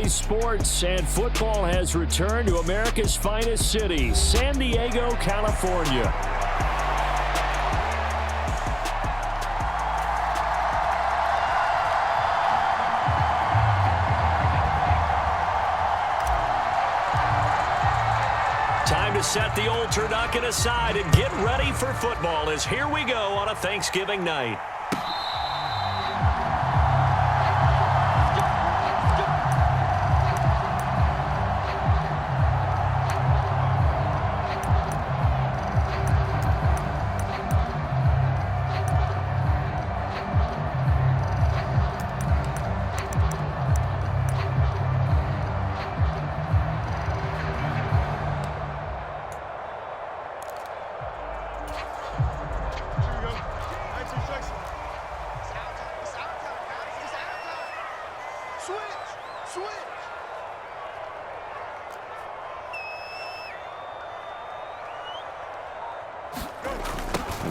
Sports and football has returned to America's finest city, San Diego, California. Time to set the old turducken aside and get ready for football as here we go on a Thanksgiving night.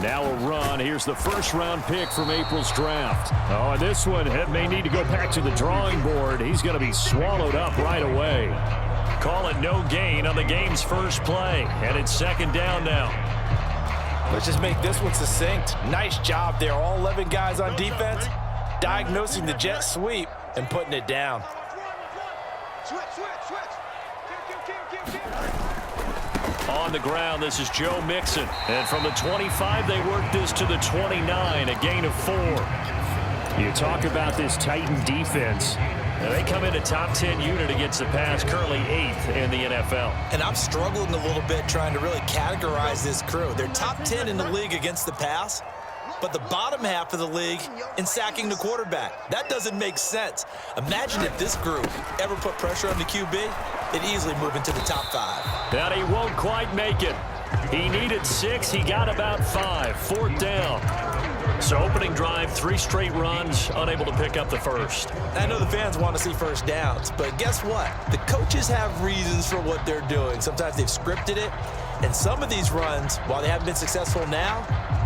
Now a run. Here's the first-round pick from April's draft. Oh, and this one may need to go back to the drawing board. He's going to be swallowed up right away. Call it no gain on the game's first play. And it's second down now. Let's just make this one succinct. Nice job there. All 11 guys on defense diagnosing the jet sweep and putting it down. On the ground, this is Joe Mixon. And from the 25, they work this to the 29, a gain of 4. You talk about this Titan defense. They come in a top 10 unit against the pass, currently 8th in the NFL. And I'm struggling a little bit trying to really categorize this crew. They're top 10 in the league against the pass, but the bottom half of the league in sacking the quarterback. That doesn't make sense. Imagine if this group ever put pressure on the QB, they'd easily move into the top 5. And he won't quite make it. He needed 6. He got about 5. 4th down. So opening drive, 3 straight runs, unable to pick up the first. I know the fans want to see first downs, but guess what? The coaches have reasons for what they're doing. Sometimes they've scripted it, and some of these runs, while they haven't been successful now,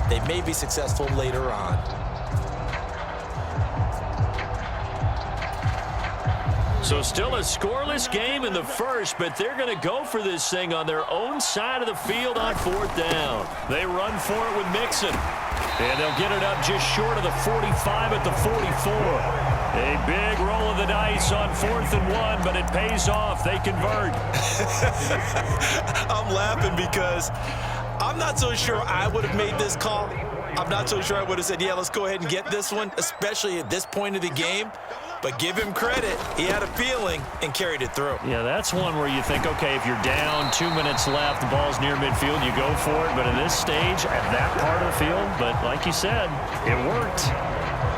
they may be successful later on. So still a scoreless game in the first, but they're going to go for this thing on their own side of the field on 4th down. They run for it with Mixon. And they'll get it up just short of the 45 at the 44. A big roll of the dice on 4th and 1, but it pays off. They convert. I'm laughing because I'm not so sure I would have made this call. I'm not so sure I would have said, yeah, let's go ahead and get this one, especially at this point of the game. But give him credit. He had a feeling and carried it through. Yeah, that's one where you think, okay, if you're down, 2 minutes left, the ball's near midfield, you go for it. But in this stage, at that part of the field, but like you said, it worked.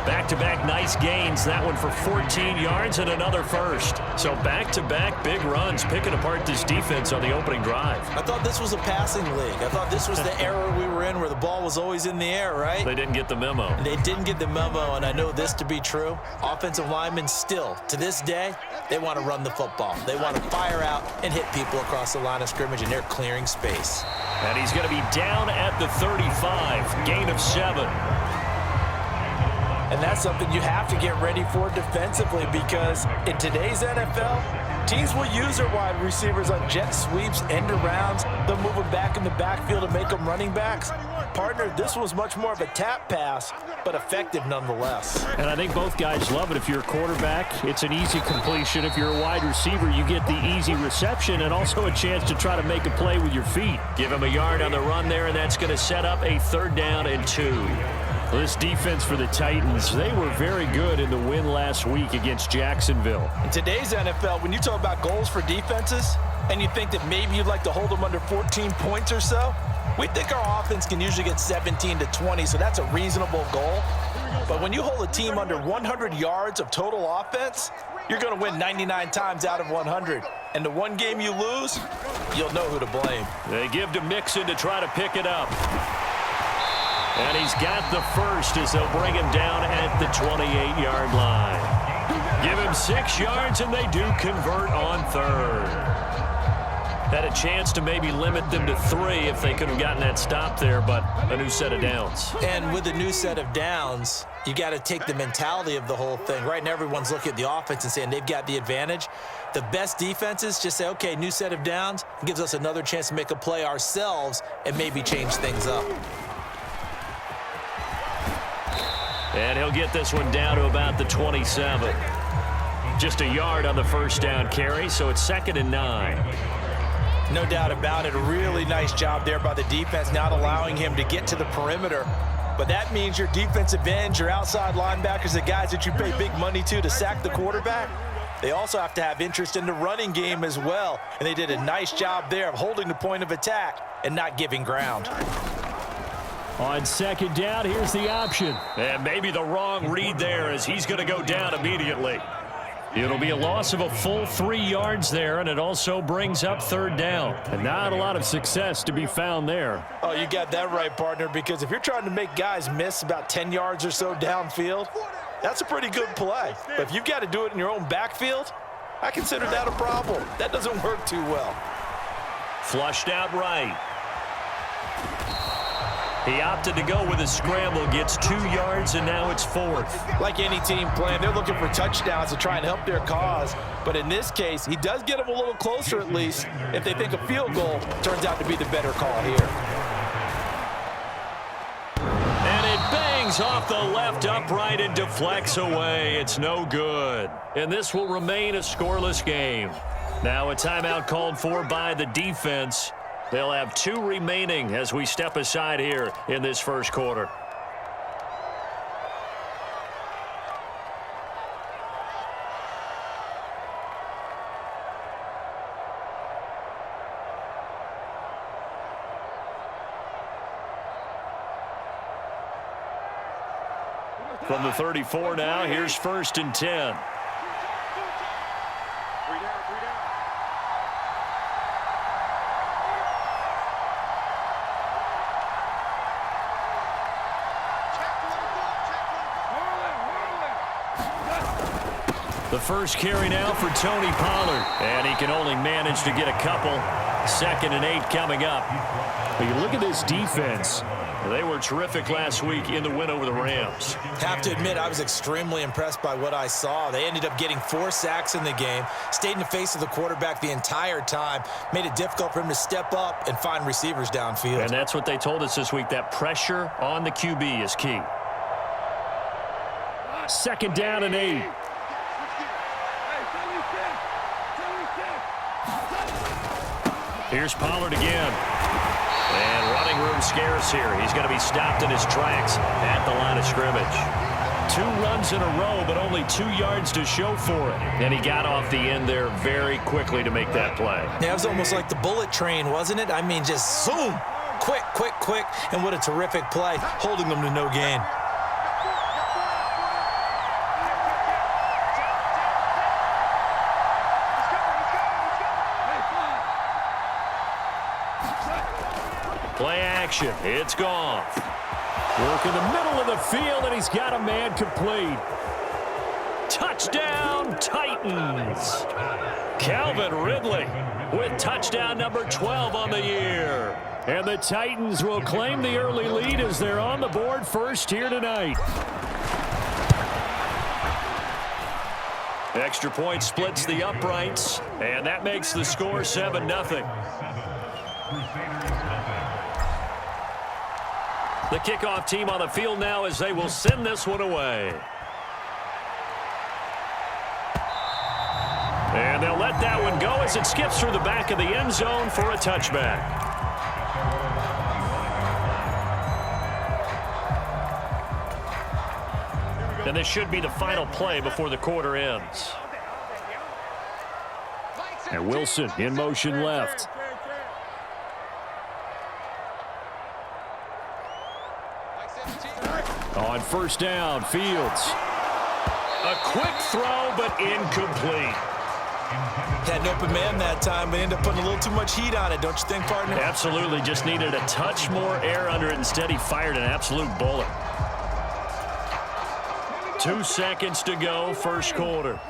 Back-to-back nice gains. That one for 14 yards and another first. So back-to-back big runs, picking apart this defense on the opening drive. I thought this was a passing league. I thought this was the era we were in where the ball was always in the air, right? They didn't get the memo. They didn't get the memo, and I know this to be true. Offensive linemen still, to this day, they want to run the football. They want to fire out and hit people across the line of scrimmage, and they're clearing space. And he's going to be down at the 35, gain of 7. And that's something you have to get ready for defensively because in today's NFL, teams will use their wide receivers on jet sweeps, end arounds. They'll move them back in the backfield and make them running backs. Partner, this was much more of a tap pass, but effective nonetheless. And I think both guys love it. If you're a quarterback, it's an easy completion. If you're a wide receiver, you get the easy reception and also a chance to try to make a play with your feet. Give him a yard on the run there, and that's going to set up a 3rd down and 2. This defense for the Titans, they were very good in the win last week against Jacksonville. In today's NFL, when you talk about goals for defenses, and you think that maybe you'd like to hold them under 14 points or so, we think our offense can usually get 17 to 20, so that's a reasonable goal. But when you hold a team under 100 yards of total offense, you're going to win 99 times out of 100. And the one game you lose, you'll know who to blame. They give to Mixon to try to pick it up. And he's got the first as they'll bring him down at the 28-yard line. Give him 6 yards, and they do convert on 3rd. Had a chance to maybe limit them to 3 if they could have gotten that stop there, but a new set of downs. And with a new set of downs, you got to take the mentality of the whole thing. Right now, everyone's looking at the offense and saying they've got the advantage. The best defenses just say, okay, new set of downs. It gives us another chance to make a play ourselves and maybe change things up. And he'll get this one down to about the 27. Just a yard on the first down carry, so it's 2nd and 9. No doubt about it. A really nice job there by the defense, not allowing him to get to the perimeter. But that means your defensive ends, your outside linebackers, the guys that you pay big money to sack the quarterback, they also have to have interest in the running game as well. And they did a nice job there of holding the point of attack and not giving ground. On 2nd down, here's the option. And maybe the wrong read there as he's going to go down immediately. It'll be a loss of a full 3 yards there, and it also brings up 3rd down. And not a lot of success to be found there. Oh, you got that right, partner, because if you're trying to make guys miss about 10 yards or so downfield, that's a pretty good play. But if you've got to do it in your own backfield, I consider that a problem. That doesn't work too well. Flushed out right. He opted to go with a scramble, gets 2 yards, and now it's 4th. Like any team playing, they're looking for touchdowns to try and help their cause. But in this case, he does get them a little closer at least if they think a field goal turns out to be the better call here. And it bangs off the left upright and deflects away. It's no good. And this will remain a scoreless game. Now a timeout called for by the defense. They'll have 2 remaining as we step aside here in this first quarter. From the 34 now, here's 1st and 10. The first carry now for Tony Pollard, and he can only manage to get a couple. 2nd and 8 coming up. But you look at this defense. They were terrific last week in the win over the Rams. Have to admit, I was extremely impressed by what I saw. They ended up getting 4 sacks in the game, stayed in the face of the quarterback the entire time, made it difficult for him to step up and find receivers downfield. And that's what they told us this week, that pressure on the QB is key. 2nd down and 8. Here's Pollard again. And running room scarce here. He's going to be stopped in his tracks at the line of scrimmage. 2 runs in a row, but only 2 yards to show for it. And he got off the end there very quickly to make that play. Yeah, it was almost like the bullet train, wasn't it? I mean, just zoom. Quick, quick, quick. And what a terrific play, holding them to no gain. Play action. It's gone. Work in the middle of the field, and he's got a man complete. Touchdown, Titans. Calvin Ridley with touchdown number 12 on the year. And the Titans will claim the early lead as they're on the board first here tonight. Extra point splits the uprights, and that makes the score 7-0. The kickoff team on the field now as they will send this one away. And they'll let that one go as it skips through the back of the end zone for a touchback. And this should be the final play before the quarter ends. And Wilson in motion left. On 1st down, Fields. A quick throw, but incomplete. Had an open man that time, but ended up putting a little too much heat on it, don't you think, partner? Absolutely. Just needed a touch more air under it. Instead, he fired an absolute bullet. 2 seconds to go, first quarter.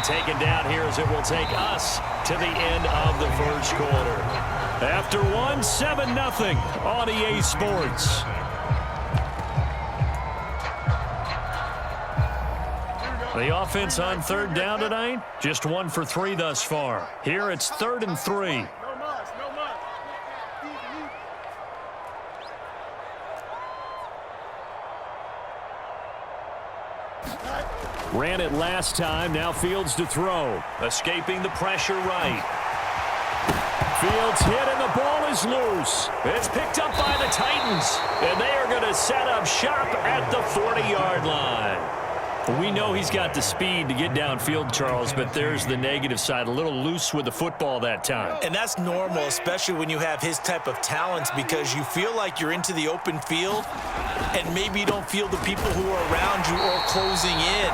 taken down here as it will take us to the end of the first quarter. After one, 7-0 on EA Sports. The offense on third down tonight, just 1 for 3 thus far. Here it's 3rd and 3. Ran it last time, now Fields to throw. Escaping the pressure right. Fields hit and the ball is loose. It's picked up by the Titans, and they are going to set up shop at the 40-yard line. We know he's got the speed to get downfield, Charles, but there's the negative side. A little loose with the football that time. And that's normal, especially when you have his type of talents, because you feel like you're into the open field, and maybe you don't feel the people who are around you or closing in.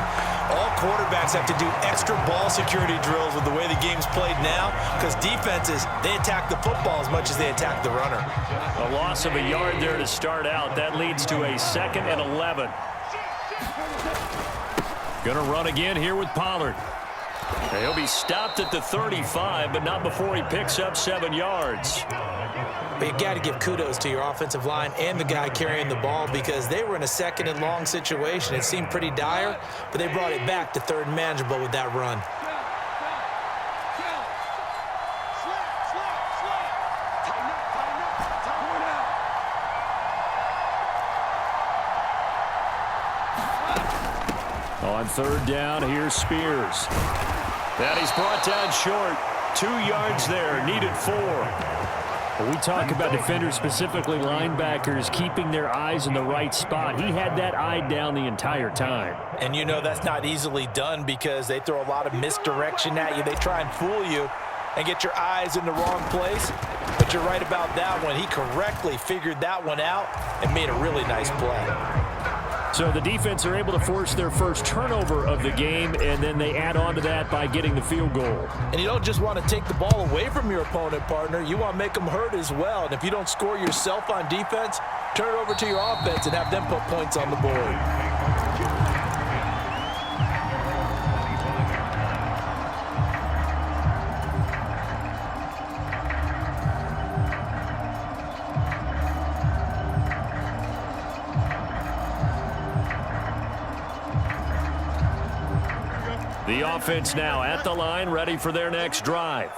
All quarterbacks have to do extra ball security drills with the way the game's played now, because defenses, they attack the football as much as they attack the runner. A loss of a yard there to start out. That leads to a 2nd and 11. Going to run again here with Pollard. He'll be stopped at the 35, but not before he picks up 7 yards. But you got to give kudos to your offensive line and the guy carrying the ball, because they were in a 2nd and long situation. It seemed pretty dire, but they brought it back to 3rd and manageable with that run. On 3rd down, here's Spears. And he's brought down short. 2 yards there, needed 4. When we talk about defenders, specifically linebackers, keeping their eyes in the right spot, he had that eye down the entire time. And you know that's not easily done, because they throw a lot of misdirection at you. They try and fool you and get your eyes in the wrong place. But you're right about that one. He correctly figured that one out and made a really nice play. So the defense are able to force their first turnover of the game, and then they add on to that by getting the field goal. And you don't just want to take the ball away from your opponent, partner. You want to make them hurt as well. And if you don't score yourself on defense, turn it over to your offense and have them put points on the board. The offense now at the line, ready for their next drive.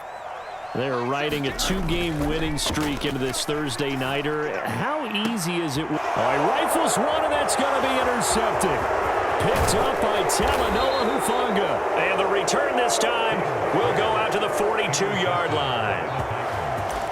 They're riding a 2-game winning streak into this Thursday nighter. How easy is it? He rifles one, and that's going to be intercepted. Picked up by Talanoa Hufanga. And the return this time will go out to the 42-yard line.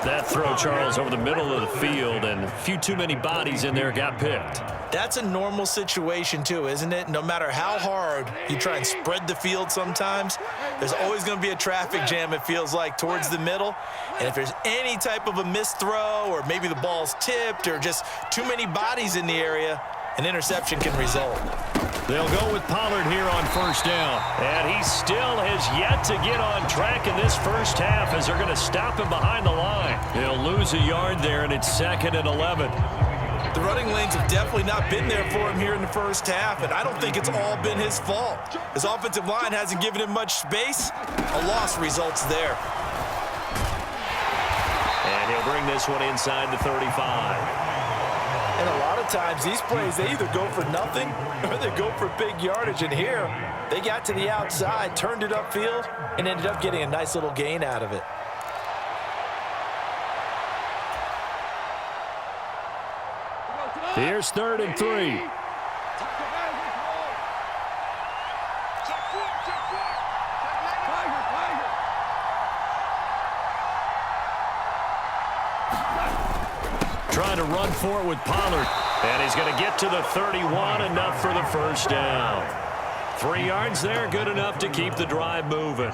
That throw, Charles, over the middle of the field, and a few too many bodies in there got picked. That's a normal situation too, isn't it? No matter how hard you try and spread the field sometimes, there's always going to be a traffic jam, it feels like, towards the middle. And if there's any type of a missed throw, or maybe the ball's tipped, or just too many bodies in the area, an interception can result. They'll go with Pollard here on 1st down. And he still has yet to get on track in this first half, as they're going to stop him behind the line. He'll lose a yard there, and it's 2nd and 11. The running lanes have definitely not been there for him here in the first half, and I don't think it's all been his fault. His offensive line hasn't given him much space. A loss results there. And he'll bring this one inside the 35. And a lot of times, these plays, they either go for nothing or they go for big yardage. And here, they got to the outside, turned it upfield, and ended up getting a nice little gain out of it. Here's 3rd and 3. Trying to run for it with Pollard. And he's going to get to the 31, enough for the 1st down. 3 yards there, good enough to keep the drive moving.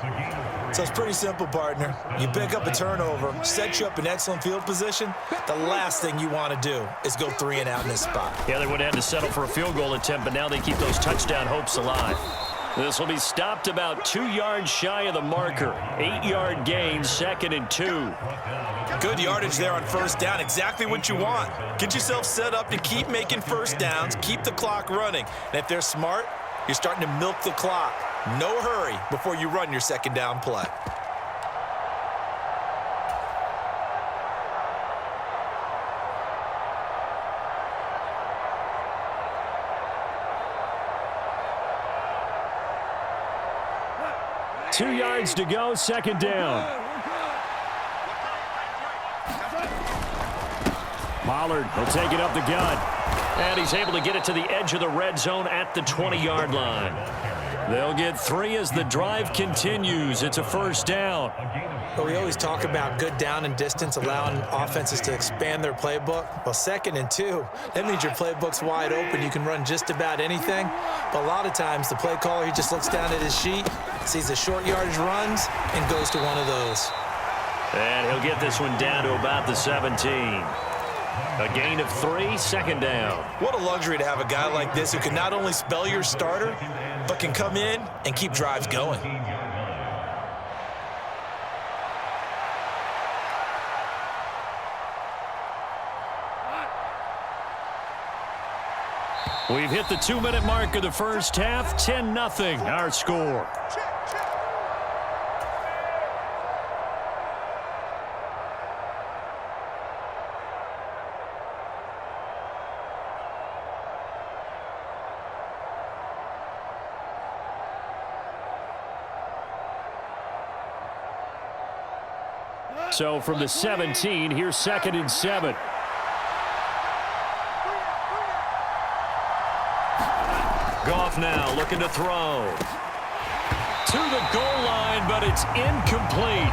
So it's pretty simple, partner. You pick up a turnover, set you up in excellent field position. The last thing you want to do is go 3 and out in this spot. Yeah, they would have had to settle for a field goal attempt, but now they keep those touchdown hopes alive. This will be stopped about 2 yards shy of the marker. 8-yard gain, 2nd and 2. Good yardage there on 1st down. Exactly what you want. Get yourself set up to keep making 1st downs, keep the clock running. And if they're smart, you're starting to milk the clock. No hurry before you run your second down play. Two yards to go, second down. Pollard will take it up the gut. And he's able to get it to the edge of the red zone at the 20-yard line. They'll get 3 as the drive continues. It's a first down. Well, we always talk about good down and distance, allowing offenses to expand their playbook. Well, 2nd and 2, that means your playbook's wide open. You can run just about anything. But a lot of times, the play caller, he just looks down at his sheet, sees the short yardage runs, and goes to one of those. And he'll get this one down to about the 17. A gain of 3, second down. What a luxury to have a guy like this who can not only spell your starter, but can come in and keep drives going. We've hit the 2-minute mark of the first half. 10-0, our score. So from the 17, here's 2nd and 7. Goff now looking to throw. To the goal line, but it's incomplete.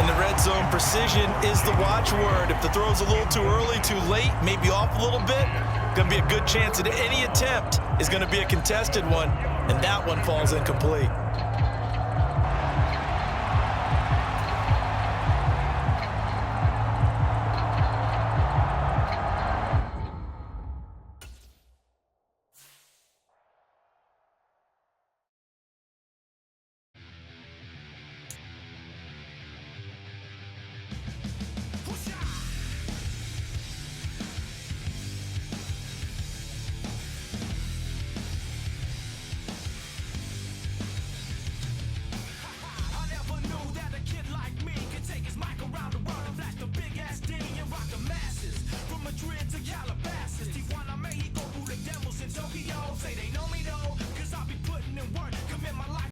In the red zone, precision is the watchword. If the throw's a little too early, too late, maybe off a little bit, going to be a good chance that any attempt is going to be a contested one, and that one falls incomplete.